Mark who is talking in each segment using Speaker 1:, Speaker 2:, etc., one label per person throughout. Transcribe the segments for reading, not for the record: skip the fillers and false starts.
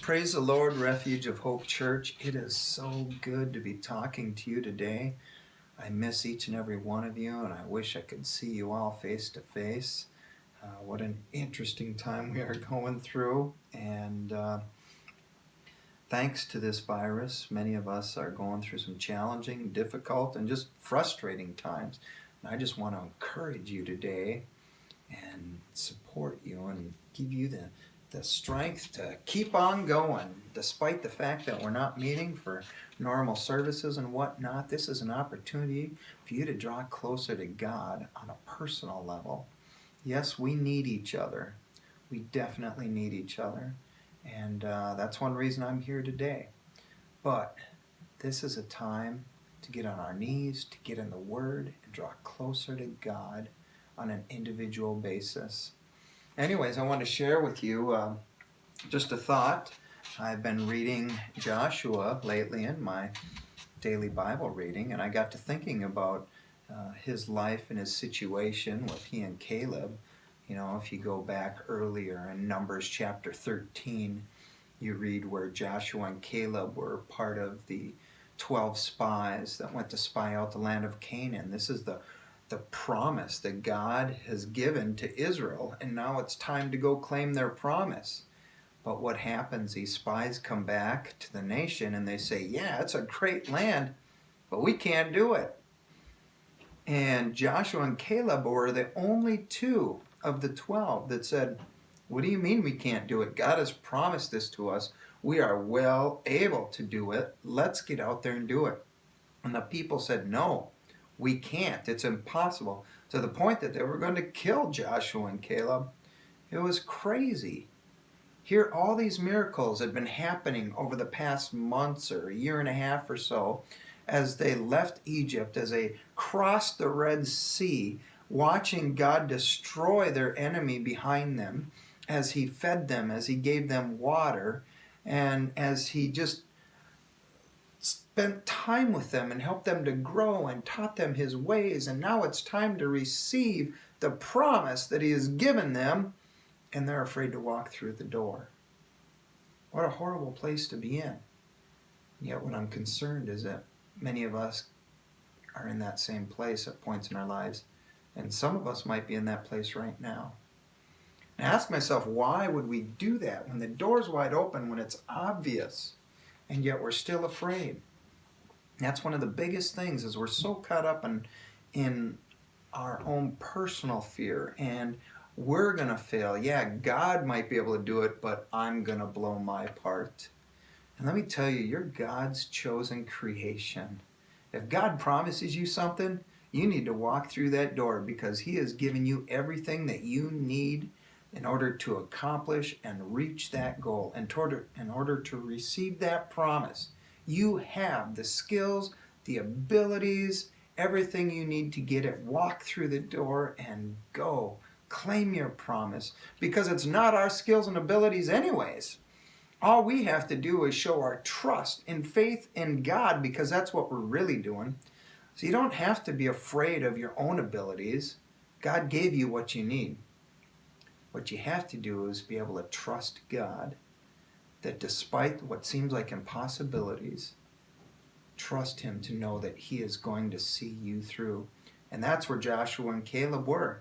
Speaker 1: Praise the Lord, Refuge of Hope Church. It is so good to be talking to you today. I miss each and every one of you, and I wish I could see you all face to face. What an interesting time we are going through, and thanks to this virus, many of us are going through some challenging, difficult, and just frustrating times. And I just want to encourage you today and support you and give you the strength to keep on going despite the fact that we're not meeting for normal services and whatnot. This is an opportunity for you to draw closer to God on a personal level. Yes, we need each other. We definitely need each other. And that's one reason I'm here today. But this is a time to get on our knees, to get in the Word, and draw closer to God on an individual basis. Anyways, I want to share with you just a thought. I've been reading Joshua lately in my daily Bible reading, and I got to thinking about his life and his situation with he and Caleb. You know, if you go back earlier in Numbers chapter 13, you read where Joshua and Caleb were part of the 12 spies that went to spy out the land of Canaan. This is the promise that God has given to Israel, and now it's time to go claim their promise. But what happens? These spies come back to the nation and they say, yeah, it's a great land, but we can't do it. And Joshua and Caleb were the only two of the 12 that said, what do you mean we can't do it? God has promised this to us. We are well able to do it. Let's get out there and do it. And the people said, no, we can't. It's impossible. To the point that they were going to kill Joshua and Caleb. It was crazy. Here, all these miracles had been happening over the past months or a year and a half or so as they left Egypt, as they crossed the Red Sea, watching God destroy their enemy behind them, as he fed them, as he gave them water, and as he just spent time with them and helped them to grow and taught them his ways. And now it's time to receive the promise that he has given them, and they're afraid to walk through the door. What a horrible place to be in. Yet what I'm concerned is that many of us are in that same place at points in our lives, and some of us might be in that place right now. And I ask myself, why would we do that when the door's wide open, when it's obvious, and yet we're still afraid? That's one of the biggest things, is we're so caught up in our own personal fear, and we're going to fail. Yeah, God might be able to do it, but I'm going to blow my part. And let me tell you, you're God's chosen creation. If God promises you something, you need to walk through that door, because he has given you everything that you need in order to accomplish and reach that goal. In order to receive that promise, you have the skills, the abilities, everything you need to get it. Walk through the door and go. Claim your promise, because it's not our skills and abilities anyways. All we have to do is show our trust and faith in God, because that's what we're really doing. So you don't have to be afraid of your own abilities. God gave you what you need. What you have to do is be able to trust God, that despite what seems like impossibilities, trust him to know that he is going to see you through. And that's where Joshua and Caleb were.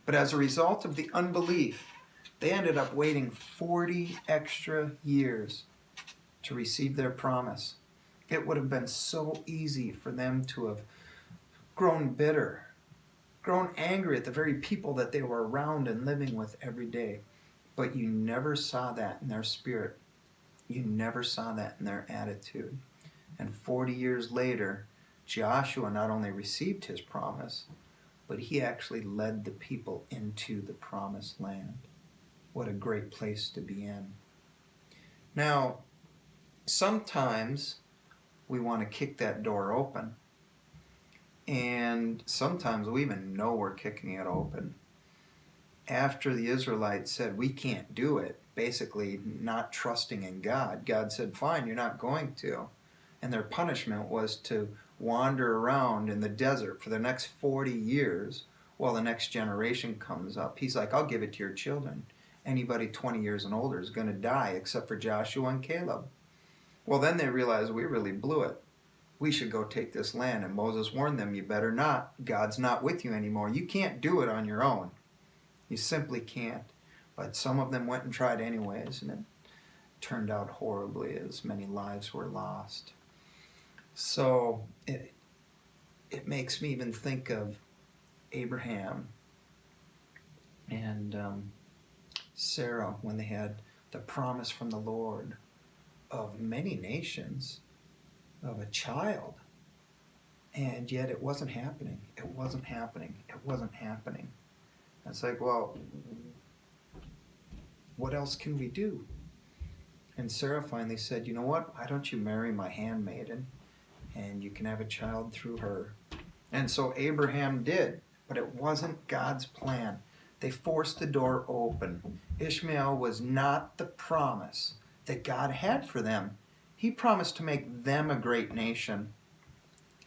Speaker 1: But as a result of the unbelief, they ended up waiting 40 extra years to receive their promise. It would have been so easy for them to have grown bitter, grown angry at the very people that they were around and living with every day. But you never saw that in their spirit. You never saw that in their attitude. And 40 years later, Joshua not only received his promise, but he actually led the people into the promised land. What a great place to be in. Now, sometimes we want to kick that door open. And sometimes we even know we're kicking it open. After the Israelites said, we can't do it, basically not trusting in God, God said, fine, you're not going to. And their punishment was to wander around in the desert for the next 40 years while the next generation comes up. He's like, I'll give it to your children. anybody 20 years and older is going to die except for Joshua and Caleb. Well, then they realized we really blew it. We should go take this land. And Moses warned them, you better not. God's not with you anymore. You can't do it on your own. You simply can't. But some of them went and tried anyways, and it turned out horribly as many lives were lost. So it makes me even think of Abraham and Sarah when they had the promise from the Lord of many nations, of a child, and yet it wasn't happening. It wasn't happening. It wasn't happening. It's like, well, what else can we do? And Sarah finally said, you know what? Why don't you marry my handmaiden, and you can have a child through her. And so Abraham did, but it wasn't God's plan. They forced the door open. Ishmael was not the promise that God had for them. He promised to make them a great nation.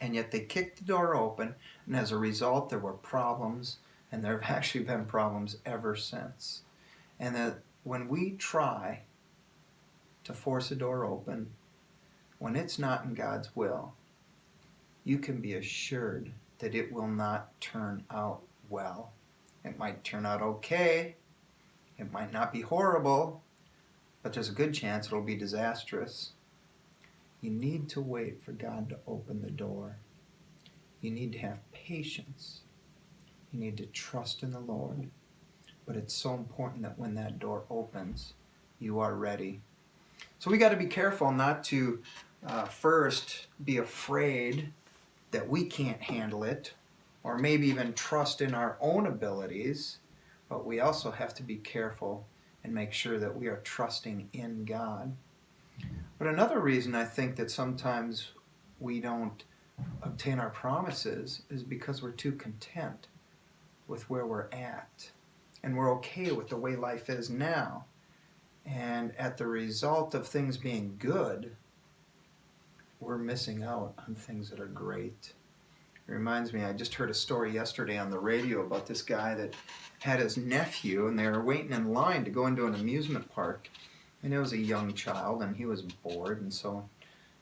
Speaker 1: And yet they kicked the door open, and as a result there were problems, and there have actually been problems ever since. And that when we try to force a door open, when it's not in God's will, you can be assured that it will not turn out well. It might turn out okay, it might not be horrible, but there's a good chance it'll be disastrous. You need to wait for God to open the door. You need to have patience. You need to trust in the Lord. But it's so important that when that door opens, you are ready. So we got to be careful not to first be afraid that we can't handle it, or maybe even trust in our own abilities, but we also have to be careful and make sure that we are trusting in God. But another reason I think that sometimes we don't obtain our promises is because we're too content with where we're at, and we're okay with the way life is now. And at the result of things being good, we're missing out on things that are great. It reminds me, I just heard a story yesterday on the radio about this guy that had his nephew, and they were waiting in line to go into an amusement park. And it was a young child, and he was bored, and so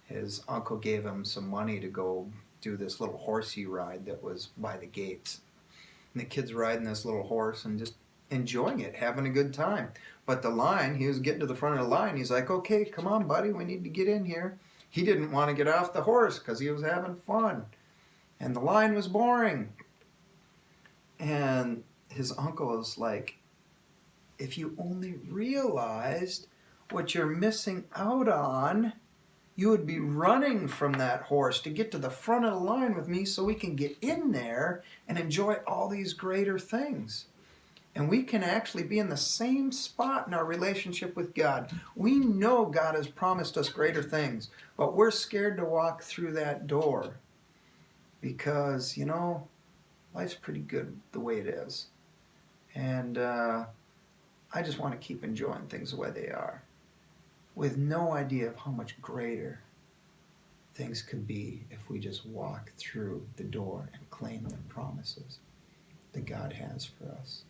Speaker 1: his uncle gave him some money to go do this little horsey ride that was by the gates. And the kid's riding this little horse and just enjoying it, having a good time. But the line, he was getting to the front of the line, he's like, okay, come on, buddy, we need to get in here. He didn't want to get off the horse because he was having fun. And the line was boring. And his uncle is like, if you only realized what you're missing out on, you would be running from that horse to get to the front of the line with me so we can get in there and enjoy all these greater things. And we can actually be in the same spot in our relationship with God. We know God has promised us greater things, but we're scared to walk through that door because, life's pretty good the way it is. And I just want to keep enjoying things the way they are, with no idea of how much greater things could be if we just walk through the door and claim the promises that God has for us.